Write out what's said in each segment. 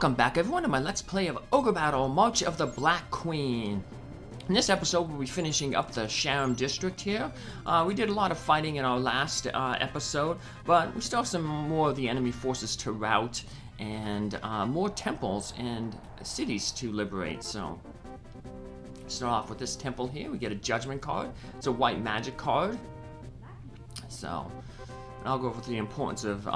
Welcome back everyone to my Let's Play of Ogre Battle, March of the Black Queen. In this episode we'll be finishing up the Sharam district here. We did a lot of fighting in our last episode, but we still have some more of the enemy forces to rout and more temples and cities to liberate. So, start off with this temple here. We get a judgment card. It's a white magic card. So, I'll go over the importance of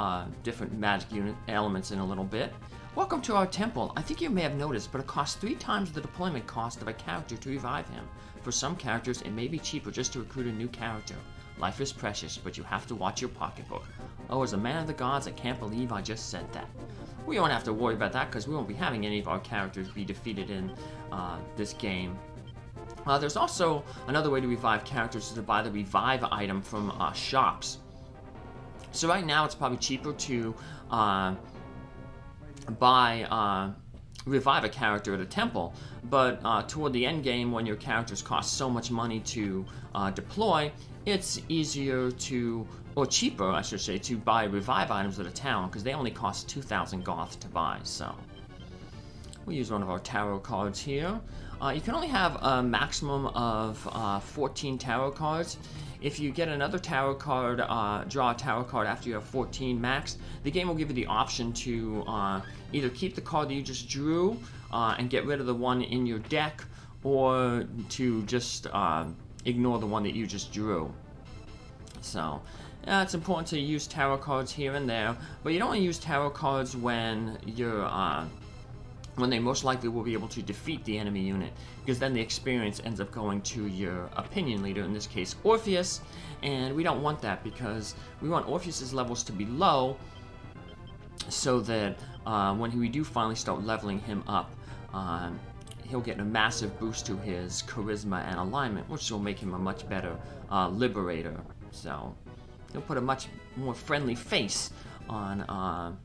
different magic unit elements in a little bit. Welcome to our temple. I think you may have noticed, but it costs 3 times the deployment cost of a character to revive him. For some characters, it may be cheaper just to recruit a new character. Life is precious, but you have to watch your pocketbook. Oh, as a man of the gods, I can't believe I just said that. We don't have to worry about that because we won't be having any of our characters be defeated in this game. There's also another way to revive characters is to buy the revive item from shops. So right now it's probably cheaper to revive a character at a temple, but toward the end game, when your characters cost so much money to deploy, it's easier to, or cheaper I should say, to buy revive items at a town because they only cost 2,000 goth to buy. So we'll use one of our tarot cards here. You can only have a maximum of 14 tarot cards. If you get another tarot card, draw a tarot card after you have 14 max, the game will give you the option to either keep the card that you just drew and get rid of the one in your deck, or to just ignore the one that you just drew. So, it's important to use tarot cards here and there, but you don't want to use tarot cards when you're when they most likely will be able to defeat the enemy unit, because then the experience ends up going to your opinion leader, in this case Orpheus, and we don't want that because we want Orpheus's levels to be low so that when we do finally start leveling him up, he'll get a massive boost to his charisma and alignment, which will make him a much better liberator. So he'll put a much more friendly face on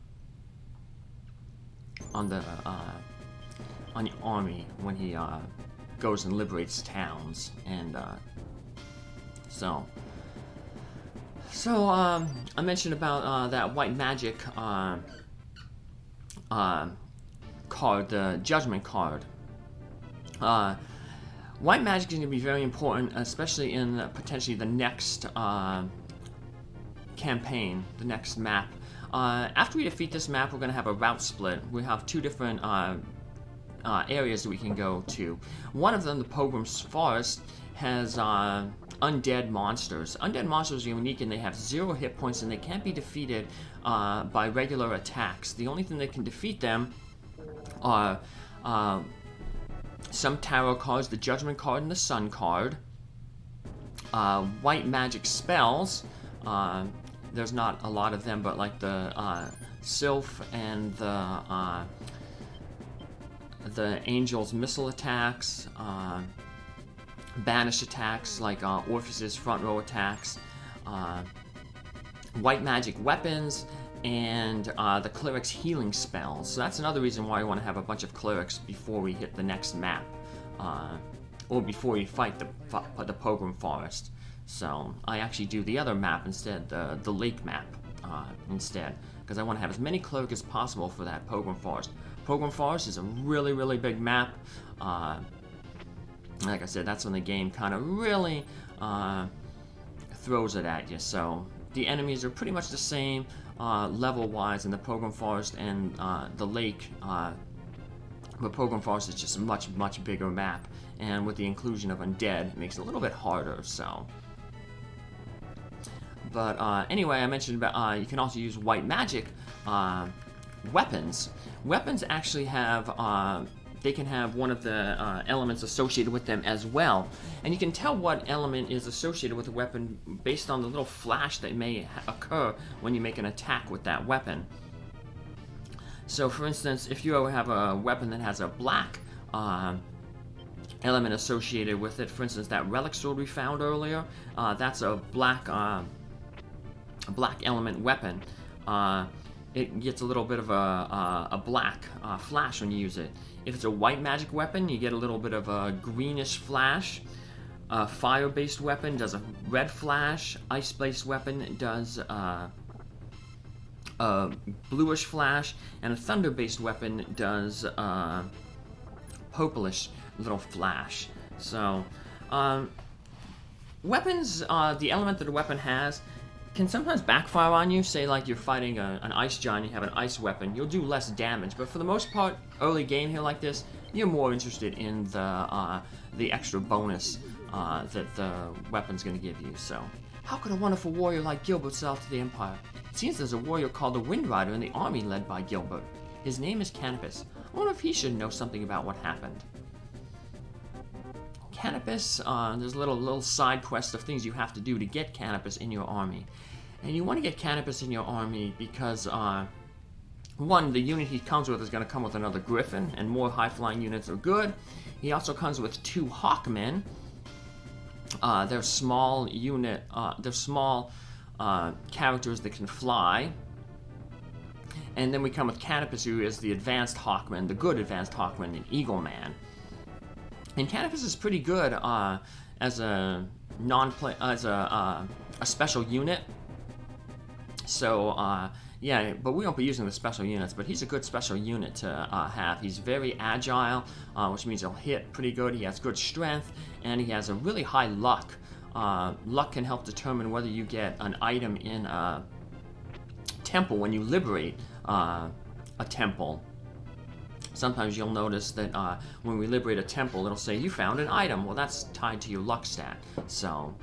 the army when he goes and liberates towns. And so I mentioned about that white magic card, the judgment card. White magic is going to be very important, especially in potentially the next campaign, the next map. After we defeat this map, we're going to have a route split. We have 2 different areas that we can go to. One of them, the Pilgrim's Forest, has undead monsters. Undead monsters are unique and they have 0 hit points and they can't be defeated by regular attacks. The only thing that can defeat them are some tarot cards, the Judgment card and the Sun card, white magic spells. There's not a lot of them, but like the Sylph and the Angel's missile attacks, banish attacks like Orpheus's front row attacks, white magic weapons, and the cleric's healing spells. So that's another reason why we want to have a bunch of clerics before we hit the next map, or before we fight the Pilgrim Forest. So I actually do the other map instead, the lake map instead, because I want to have as many clerics as possible for that Pilgrim Forest. Pilgrim Forest is a really, really big map. Like I said, that's when the game kind of really throws it at you. So the enemies are pretty much the same level-wise in the Pilgrim Forest and the lake. But Pilgrim Forest is just a much, much bigger map, and with the inclusion of undead, it makes it a little bit harder. So. But anyway, I mentioned about you can also use white magic weapons. Weapons actually have they can have one of the elements associated with them as well, and you can tell what element is associated with a weapon based on the little flash that may occur when you make an attack with that weapon. So, for instance, if you have a weapon that has a black element associated with it, for instance, that relic sword we found earlier, that's a black element weapon. It gets a little bit of a black flash when you use it. If it's a white magic weapon, you get a little bit of a greenish flash. A fire-based weapon does a red flash. Ice-based weapon does a bluish flash, and a thunder-based weapon does purplish little flash. So, weapons, the element that a weapon has can sometimes backfire on you. Say like you're fighting an ice giant, you have an ice weapon, you'll do less damage, but for the most part, early game here like this, you're more interested in the extra bonus that the weapon's going to give you. So, how could a wonderful warrior like Gilbert sell to the Empire? It seems there's a warrior called the Wind Rider in the army led by Gilbert. His name is Canopus. I wonder if he should know something about what happened. Canopus, there's a little side quest of things you have to do to get Canopus in your army. And you want to get Canopus in your army because, one, the unit he comes with is going to come with another Griffin, and more high-flying units are good. He also comes with 2 Hawkmen. They're small unit, they're small characters that can fly. And then we come with Canopus, who is the advanced Hawkman, the good advanced Hawkman, an Eagleman. And Canopus is pretty good as a a special unit. So yeah, but we won't be using the special units. But he's a good special unit to have. He's very agile, which means he'll hit pretty good. He has good strength, and he has a really high luck. Luck can help determine whether you get an item in a temple when you liberate a temple. Sometimes you'll notice that when we liberate a temple, it'll say you found an item. Well, that's tied to your luck stat. So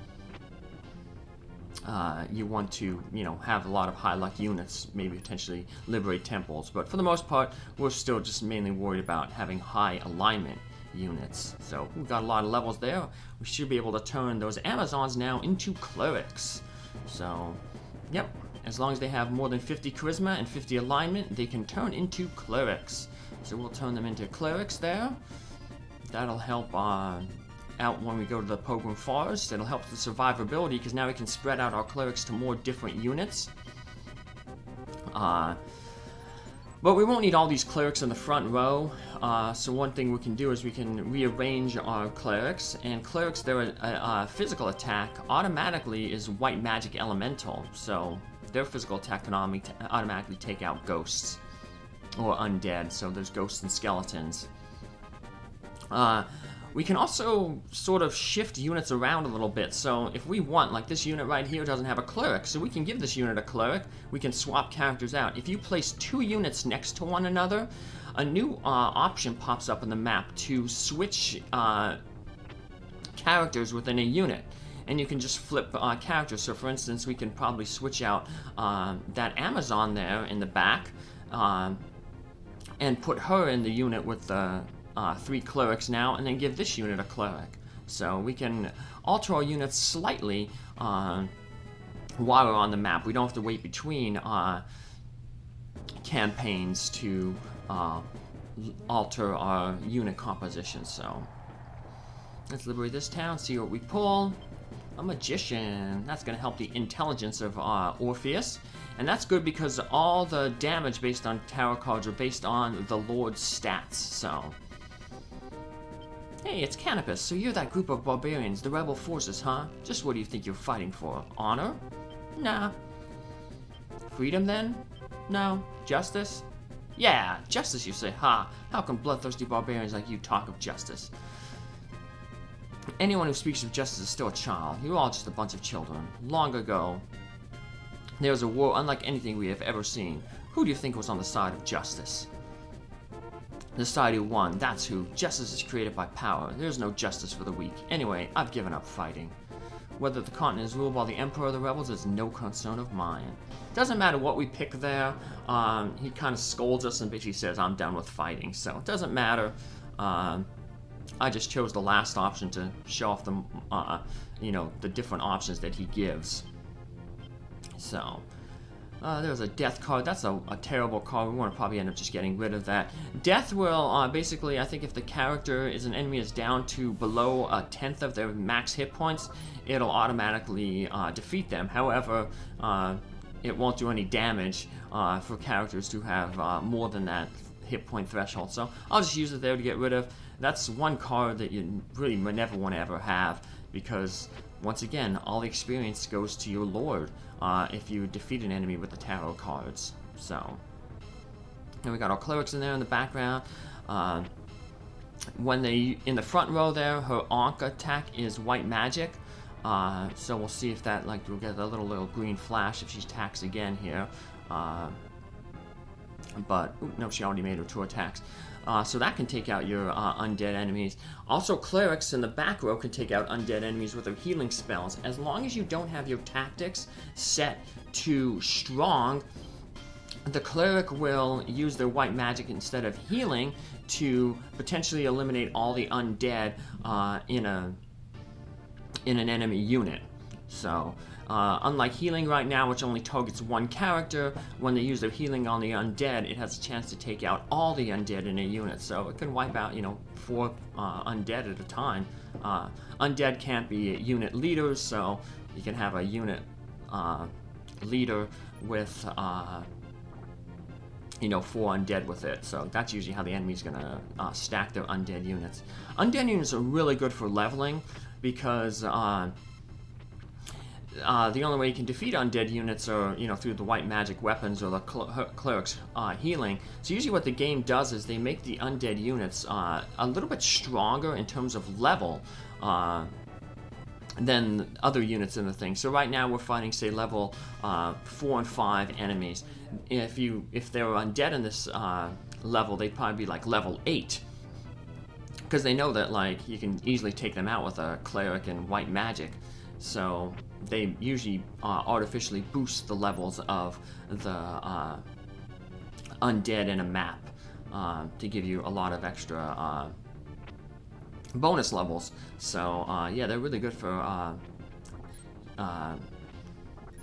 you want to, have a lot of high luck units, maybe potentially liberate temples. But for the most part, we're still just mainly worried about having high alignment units. So we've got a lot of levels there. We should be able to turn those Amazons now into clerics. So, yep, as long as they have more than 50 charisma and 50 alignment, they can turn into clerics. So we'll turn them into clerics there. That'll help out when we go to the Pilgrim Forest. It'll help the survivability because now we can spread out our clerics to more different units. But we won't need all these clerics in the front row. So one thing we can do is we can rearrange our clerics. And clerics, their physical attack automatically is white magic elemental. So their physical attack can automatically take out ghosts. Or undead, so there's ghosts and skeletons. We can also sort of shift units around a little bit, so if we want, like this unit right here doesn't have a cleric, so we can give this unit a cleric, we can swap characters out. If you place 2 units next to one another, a new option pops up on the map to switch characters within a unit. And you can just flip characters, so for instance, we can probably switch out that Amazon there in the back, and put her in the unit with the 3 clerics now, and then give this unit a cleric. So we can alter our units slightly while we're on the map. We don't have to wait between campaigns to alter our unit composition. So let's liberate this town, see what we pull. A magician. That's going to help the intelligence of Orpheus. And that's good because all the damage based on tarot cards are based on the Lord's stats, so. Hey, it's Canopus, so you're that group of barbarians, the rebel forces, huh? Just what do you think you're fighting for? Honor? Nah. Freedom, then? No. Justice? Yeah, justice, you say, ha. How can bloodthirsty barbarians like you talk of justice? Anyone who speaks of justice is still a child. You're all just a bunch of children. Long ago, there was a war unlike anything we have ever seen. Who do you think was on the side of justice? The side who won, that's who. Justice is created by power. There's no justice for the weak. Anyway, I've given up fighting. Whether the continent is ruled by the Emperor or the rebels is no concern of mine. Doesn't matter what we pick there. He kind of scolds us and basically says, I'm done with fighting. So it doesn't matter. I just chose the last option to show off the, the different options that he gives. So, there's a death card. That's a terrible card. We want to probably end up just getting rid of that. Death will, basically, I think if the character is an enemy is down to below 1/10 of their max hit points, it'll automatically defeat them. However, it won't do any damage for characters who have more than that hit point threshold. So I'll just use it there to get rid of. That's one card that you really never want to ever have, because once again, all the experience goes to your lord if you defeat an enemy with the tarot cards. So, and we got our clerics in there in the background. When they in the front row there, her Ankh attack is white magic. So we'll see if that, like, we'll get a little green flash if she attacks again here. But no, she already made her 2 attacks. So that can take out your undead enemies. Also, clerics in the back row can take out undead enemies with their healing spells. As long as you don't have your tactics set to strong, the cleric will use their white magic instead of healing to potentially eliminate all the undead in an enemy unit. So, unlike healing right now, which only targets 1 character, when they use their healing on the undead, it has a chance to take out all the undead in a unit. So it can wipe out, 4 undead at a time. Undead can't be unit leaders, so you can have a unit leader with 4 undead with it. So that's usually how the enemy's gonna stack their undead units. Undead units are really good for leveling because the only way you can defeat undead units are, through the white magic weapons or the cleric's healing. So usually what the game does is they make the undead units a little bit stronger in terms of level than other units in the thing. So right now we're fighting, say, level 4 and 5 enemies. If they were undead in this level, they'd probably be like level 8. Because they know that, like, you can easily take them out with a cleric and white magic. So they usually artificially boost the levels of the undead in a map to give you a lot of extra bonus levels. So yeah, they're really good for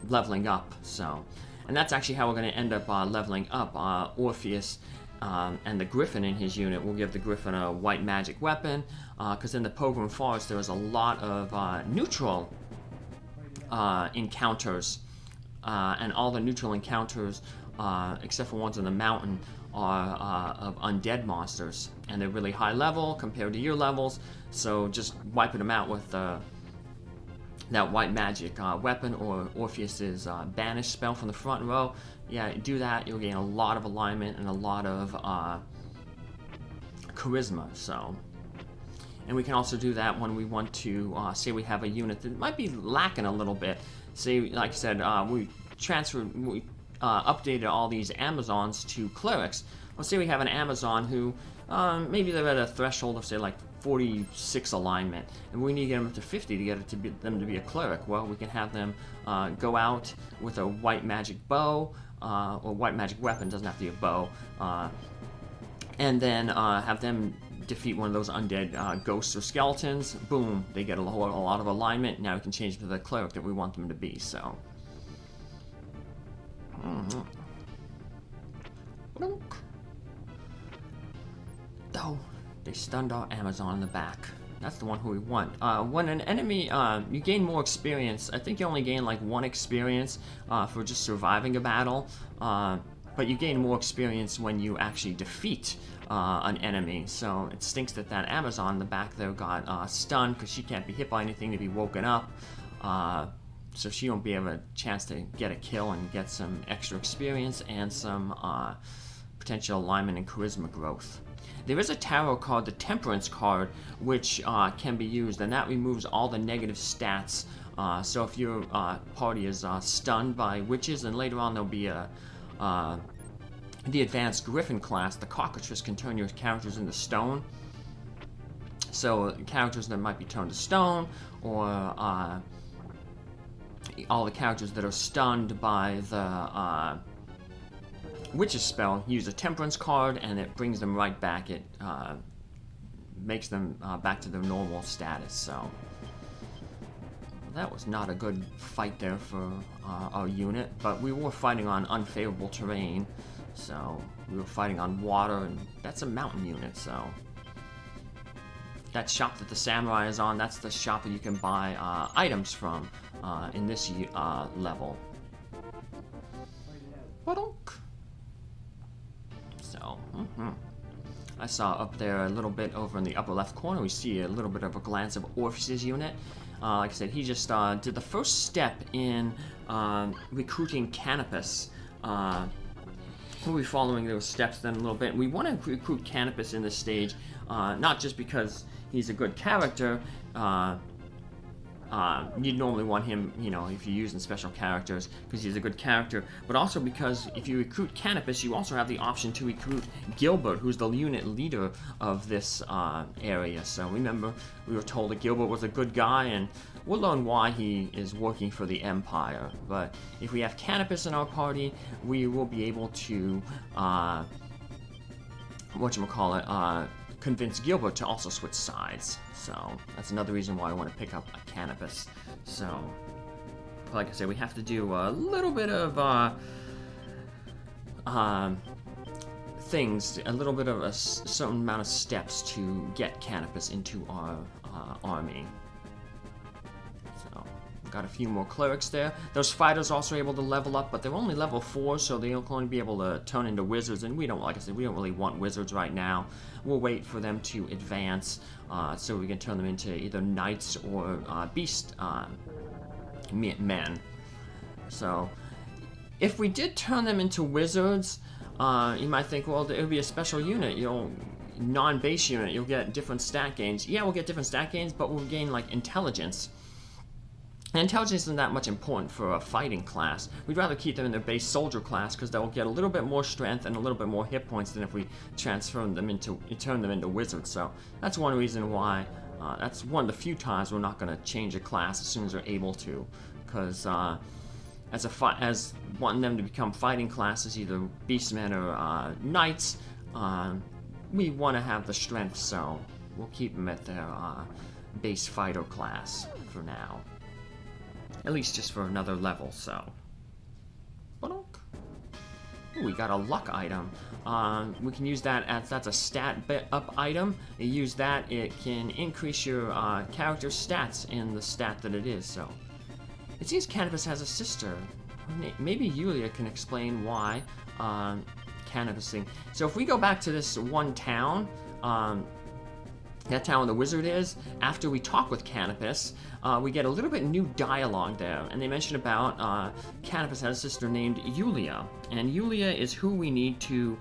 leveling up. So, and that's actually how we're going to end up leveling up Orpheus. And the Griffin in his unit will give the Griffin a white magic weapon, because in the Pilgrim Forest there was a lot of neutral encounters, and all the neutral encounters, except for ones in the mountain, are of undead monsters, and they're really high level compared to your levels. So just wiping them out with that white magic weapon or Orpheus's banish spell from the front row. Yeah, do that, you'll gain a lot of alignment and a lot of charisma. So, and we can also do that when we want to say we have a unit that might be lacking a little bit. Say, like I said, we updated all these Amazons to clerics. Let's say we have an Amazon who maybe they're at a threshold of, say, like 46 alignment, and we need to get them up to 50 to get them to be a cleric. Well, we can have them go out with a white magic bow, or white magic weapon, doesn't have to be a bow, and then have them defeat one of those undead ghosts or skeletons. Boom, they get a lot of alignment. Now we can change to the cleric that we want them to be. So. Oh, they stunned our Amazon in the back. That's the one who we want. When an enemy, you gain more experience. I think you only gain like 1 experience for just surviving a battle. But you gain more experience when you actually defeat an enemy. So it stinks that that Amazon in the back there got stunned, because she can't be hit by anything to be woken up. So she won't be able a chance to get a kill and get some extra experience and some potential alignment and charisma growth. There is a tarot card, the Temperance card, which can be used, and that removes all the negative stats. So if your party is stunned by witches, and later on there'll be the advanced Griffin class, the cockatrice can turn your characters into stone. So characters that might be turned to stone, or all the characters that are stunned by the witch's spell use a Temperance card, and it brings them right back. It makes them back to their normal status. So that was not a good fight there for our unit, but we were fighting on unfavorable terrain. So we were fighting on water, and that's a mountain unit. So that shop that the samurai is on, that's the shop that you can buy items from in this level. So, I saw up there a little bit over in the upper left corner, we see a little bit of a glance of Orpheus' unit. Like I said, he just did the first step in recruiting Canopus. we'll be following those steps then a little bit. We want to recruit Canopus in this stage, not just because he's a good character. You'd normally want him, you know, if you're using special characters, because he's a good character, but also because if you recruit Canopus, you also have the option to recruit Gilbert, who's the unit leader of this area. So remember, we were told that Gilbert was a good guy, and we'll learn why he is working for the Empire. But if we have Canopus in our party, we will be able to, convince Gilbert to also switch sides. So that's another reason why I want to pick up a Canopus. So, like I said, we have to do a little bit of things, a little bit of a certain amount of steps to get Canopus into our army. So, we've got a few more clerics there. Those fighters are also able to level up, but they're only level 4, so they'll only be able to turn into wizards, and we don't, like I said, we don't really want wizards right now. We'll wait for them to advance, so we can turn them into either knights or beast men. So, if we did turn them into wizards, you might think, well, it would be a special unit, you know, non-base unit, you'll get different stat gains. Yeah, we'll get different stat gains, but we'll gain, like, intelligence. And intelligence isn't that much important for a fighting class. We'd rather keep them in their base soldier class because they'll get a little bit more strength and a little bit more hit points than if we turn them into wizards. So that's one reason why. That's one of the few times we're not going to change a class as soon as we're able to, because as wanting them to become fighting classes, either beastmen or knights, we want to have the strength. So we'll keep them at their base fighter class for now. At least just for another level, so. Ooh, we got a luck item. We can use that as, that's a stat up item. You use that, it can increase your character's stats in the stat that it is, so. It seems Canopus has a sister. Maybe Yulia can explain why Canopus thing. So if we go back to this one town, that town where the wizard is, after we talk with Canopus, we get a little bit new dialogue there, and they mention about Canopus has a sister named Yulia, and Yulia is who we need to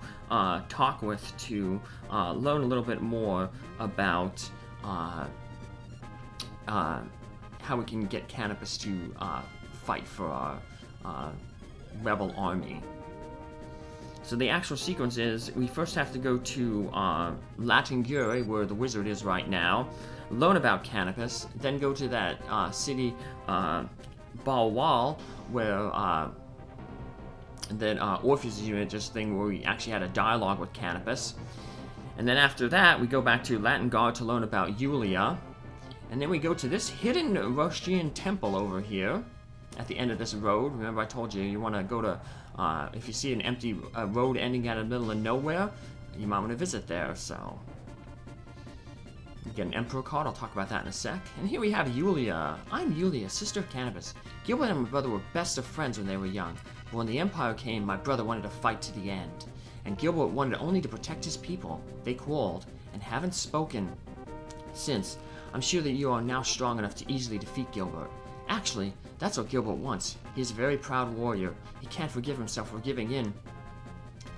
talk with to learn a little bit more about how we can get Canopus to fight for our rebel army. So the actual sequence is, we first have to go to Latangure, where the wizard is right now, learn about Canopus, then go to that city, Balwal, where Orpheus unit just thing where we actually had a dialogue with Canopus. And then after that, we go back to Latangard to learn about Yulia. And then we go to this hidden Roshian temple over here, at the end of this road. Remember I told you, you want to go to, if you see an empty road ending out of the middle of nowhere, you might want to visit there, so. You get an Emperor card, I'll talk about that in a sec. And here we have Yulia. I'm Yulia, sister of Canopus. Gilbert and my brother were best of friends when they were young, but when the Empire came, my brother wanted to fight to the end. And Gilbert wanted only to protect his people. They quarreled, and haven't spoken since. I'm sure that you are now strong enough to easily defeat Gilbert. Actually, that's what Gilbert wants. He's a very proud warrior. He can't forgive himself for giving in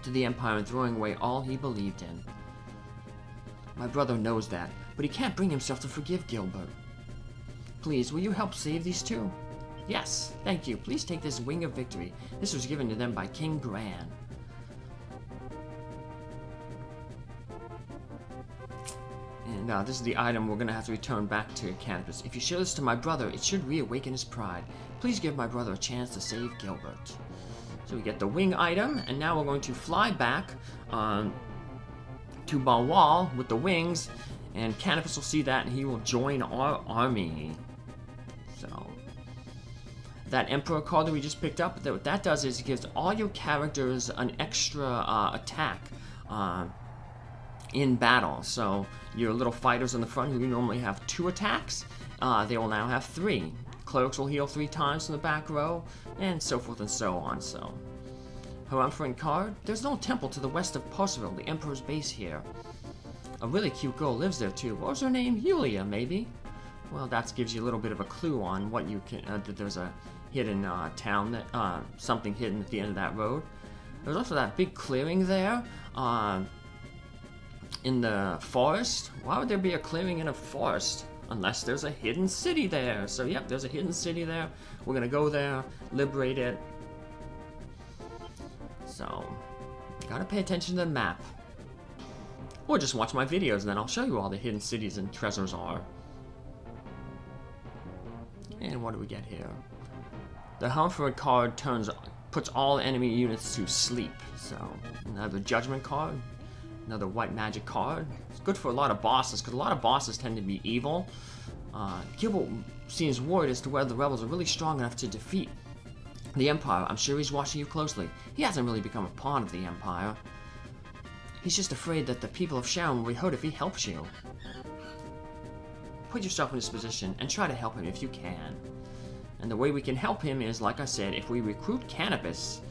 to the Empire and throwing away all he believed in. My brother knows that, but he can't bring himself to forgive Gilbert. Please, will you help save these two? Yes, thank you. Please take this Wing of Victory. This was given to them by King Gran. And this is the item we're going to have to return back to Canopus. If you show this to my brother, it should reawaken his pride. Please give my brother a chance to save Gilbert. So we get the wing item, and now we're going to fly back to Balwal with the wings, and Canopus will see that, and he will join our army. So, that Emperor card that we just picked up, what that does is it gives all your characters an extra attack in battle. So your little fighters in the front who normally have 2 attacks, they will now have 3. Clerics will heal 3 times in the back row, and so forth and so on. So, Triumphant card. There's no temple to the west of Percival, the Emperor's base here. A really cute girl lives there too. What was her name? Yulia, maybe? Well, that gives you a little bit of a clue on what you can, that there's a hidden town, that, something hidden at the end of that road. There's also that big clearing there in the forest. Why would there be a clearing in a forest? Unless there's a hidden city there. So yep, there's a hidden city there. We're gonna go there, liberate it. So, gotta pay attention to the map. Or just watch my videos and then I'll show you all the hidden cities and treasures are. And what do we get here? The Humphrey card puts all enemy units to sleep. So, another judgment card. Another white magic card. It's good for a lot of bosses, because a lot of bosses tend to be evil. Gilbert seems worried as to whether the rebels are really strong enough to defeat the Empire. I'm sure he's watching you closely. He hasn't really become a pawn of the Empire. He's just afraid that the people of Sharon will be hurt if he helps you. Put yourself in his position and try to help him if you can. And the way we can help him is, like I said, if we recruit Canopus.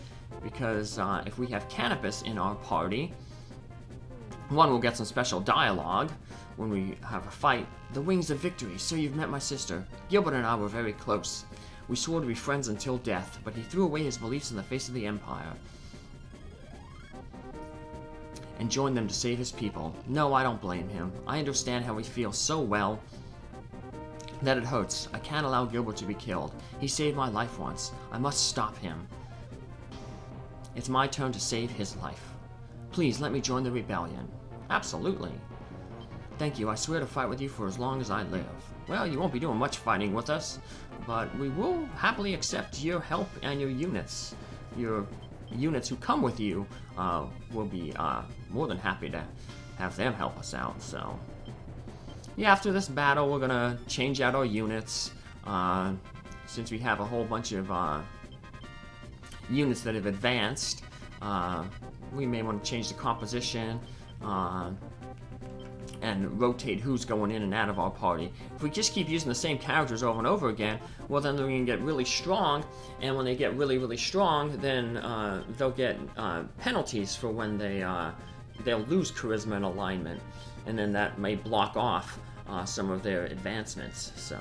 Because if we have Canopus in our party, one, we'll get some special dialogue when we have a fight. The wings of victory. So you've met my sister. Gilbert and I were very close. We swore to be friends until death, but he threw away his beliefs in the face of the Empire and joined them to save his people. No, I don't blame him. I understand how he feels so well that it hurts. I can't allow Gilbert to be killed. He saved my life once. I must stop him. It's my turn to save his life. Please let me join the rebellion. Absolutely. Thank you. I swear to fight with you for as long as I live. Well, you won't be doing much fighting with us, but we will happily accept your help and your units. Your units who come with you will be more than happy to have them help us out. So, yeah, after this battle, we're gonna change out our units. Since we have a whole bunch of units that have advanced, we may want to change the composition and rotate who's going in and out of our party. If we just keep using the same characters over and over again, well, then they're going to get really strong, and when they get really, really strong, then they'll get penalties for when they'll lose charisma and alignment, and then that may block off some of their advancements. So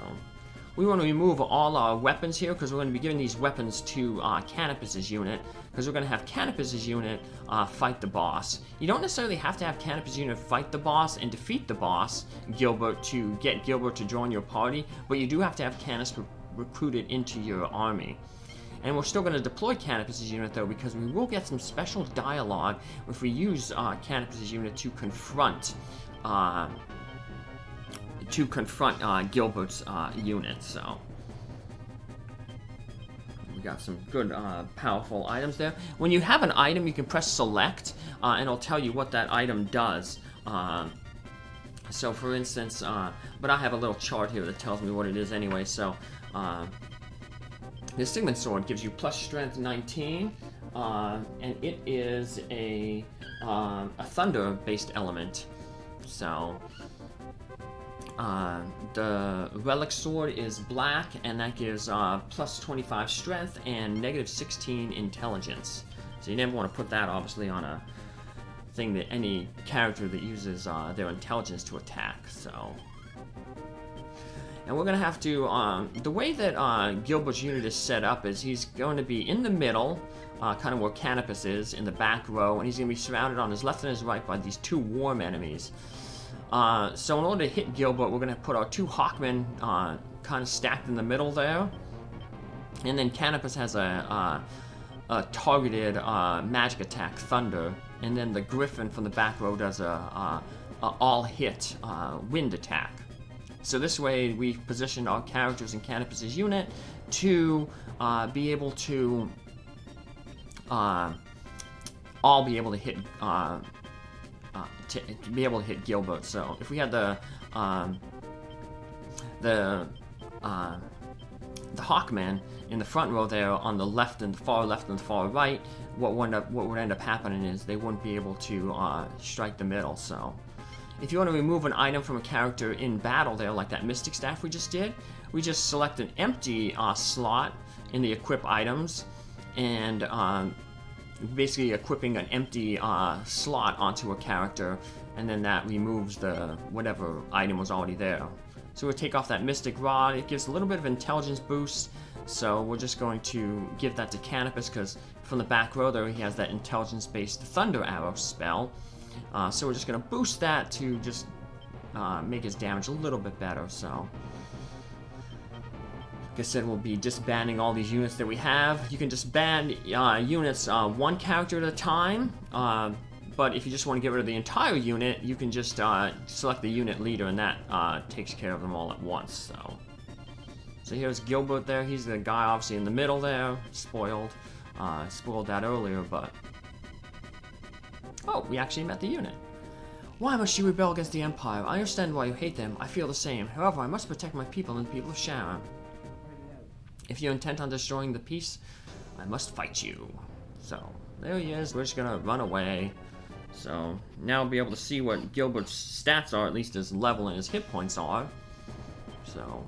we want to remove all our weapons here, because we're going to be giving these weapons to Canopus's unit, because we're going to have Canopus's unit fight the boss. You don't necessarily have to have Canopus's unit fight the boss and defeat the boss, Gilbert, to get Gilbert to join your party, but you do have to have Canopus recruited into your army. And we're still going to deploy Canopus's unit, though, because we will get some special dialogue if we use Canopus's unit to confront Gilbert's unit. So we got some good powerful items there. When you have an item, you can press select and it'll tell you what that item does. So for instance, but I have a little chart here that tells me what it is anyway. So the Sigmund sword gives you plus strength 19, and it is a thunder based element. So the relic sword is black, and that gives plus 25 strength and negative 16 intelligence. So you never want to put that, obviously, on a thing that any character that uses their intelligence to attack. So, and we're gonna have to the way that Gilbert's unit is set up is he's going to be in the middle, kind of where Canopus is, in the back row, and he's going to be surrounded on his left and his right by these two warm enemies. So in order to hit Gilbert, we're going to put our two Hawkmen kind of stacked in the middle there. And then Canopus has a targeted magic attack, Thunder. And then the Griffin from the back row does a all-hit wind attack. So this way we positioned our characters in Canopus's unit to be able to all be able to hit to be able to hit Gilbert. So if we had the Hawkman in the front row there on the left and the far left and the far right, what would end up happening is they wouldn't be able to strike the middle. So if you want to remove an item from a character in battle there, like that Mystic Staff we just did, we just select an empty slot in the equip items, and basically equipping an empty slot onto a character, and then that removes the whatever item was already there. So we'll take off that Mystic Rod. It gives a little bit of intelligence boost, So we're just going to give that to Canopus because from the back row there he has that intelligence-based Thunder Arrow spell. So we're just going to boost that to just make his damage a little bit better. So like I said, we'll be disbanding all these units that we have. You can disband units one character at a time, but if you just want to get rid of the entire unit, you can just select the unit leader, and that takes care of them all at once. So here's Gilbert there. He's the guy obviously in the middle there. Spoiled that earlier, but... Oh, we actually met the unit. Why must you rebel against the Empire? I understand why you hate them. I feel the same. However, I must protect my people and the people of Sharon. If you're intent on destroying the peace, I must fight you. So, there he is. We're just gonna run away. So, now we'll be able to see what Gilbert's stats are, at least his level and his hit points are. So,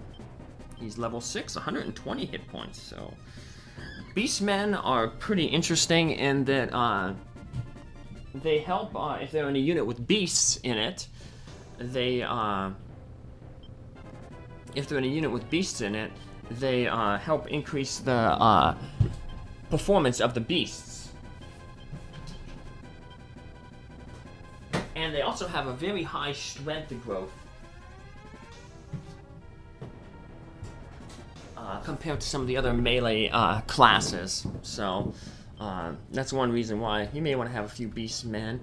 he's level 6, 120 hit points. So, Beastmen are pretty interesting in that they help if they're in a unit with beasts in it. They if they're in a unit with beasts in it, they help increase the performance of the beasts. And they also have a very high strength growth compared to some of the other melee classes. So that's one reason why you may want to have a few Beastmen.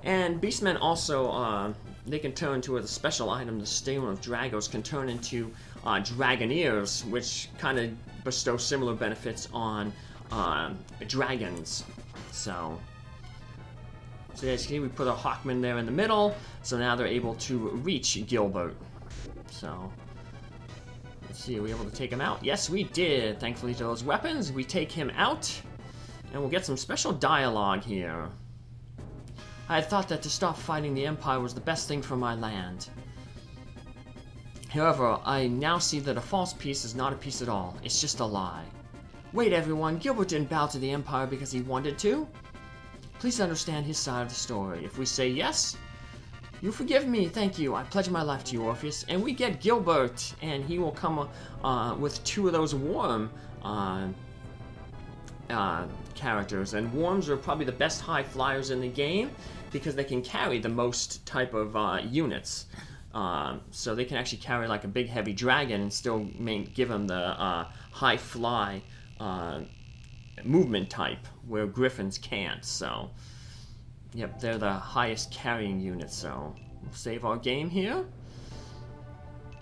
And Beastmen also, they can turn to a special item. The Stone of Dragos can turn into Dragoneers, which kind of bestow similar benefits on dragons. So as you see, we put a Hawkman there in the middle, so now they're able to reach Gilbert. So let's see, are we able to take him out? Yes, we did. Thankfully to those weapons, we take him out, and we'll get some special dialogue here. I had thought that to stop fighting the Empire was the best thing for my land. However, I now see that a false peace is not a peace at all. It's just a lie. Wait, everyone. Gilbert didn't bow to the Empire because he wanted to. Please understand his side of the story. If we say yes, you forgive me. Thank you. I pledge my life to you, Orpheus. And we get Gilbert, and he will come with 2 of those worm characters. And worms are probably the best high flyers in the game because they can carry the most type of units. So they can actually carry like a big heavy dragon and still give them the high fly movement type where griffins can't. So yep, they're the highest carrying units. So we'll save our game here.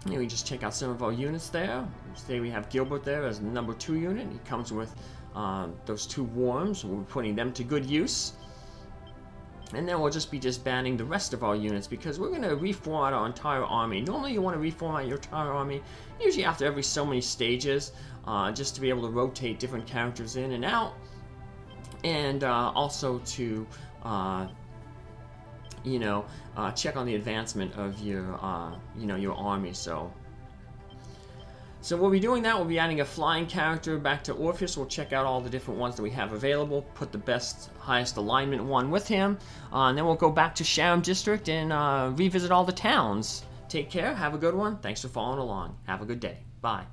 And we just check out some of our units there. Say we have Gilbert there as the number 2 unit. He comes with those 2 worms. We're putting them to good use. And then we'll just be disbanding the rest of our units because we're going to reformat our entire army. Normally you want to reformat your entire army usually after every so many stages, just to be able to rotate different characters in and out, and also to check on the advancement of your your army. So we'll be doing that. We'll be adding a flying character back to Orpheus. We'll check out all the different ones that we have available, put the best, highest alignment one with him, and then we'll go back to Sharon District and revisit all the towns. Take care. Have a good one. Thanks for following along. Have a good day. Bye.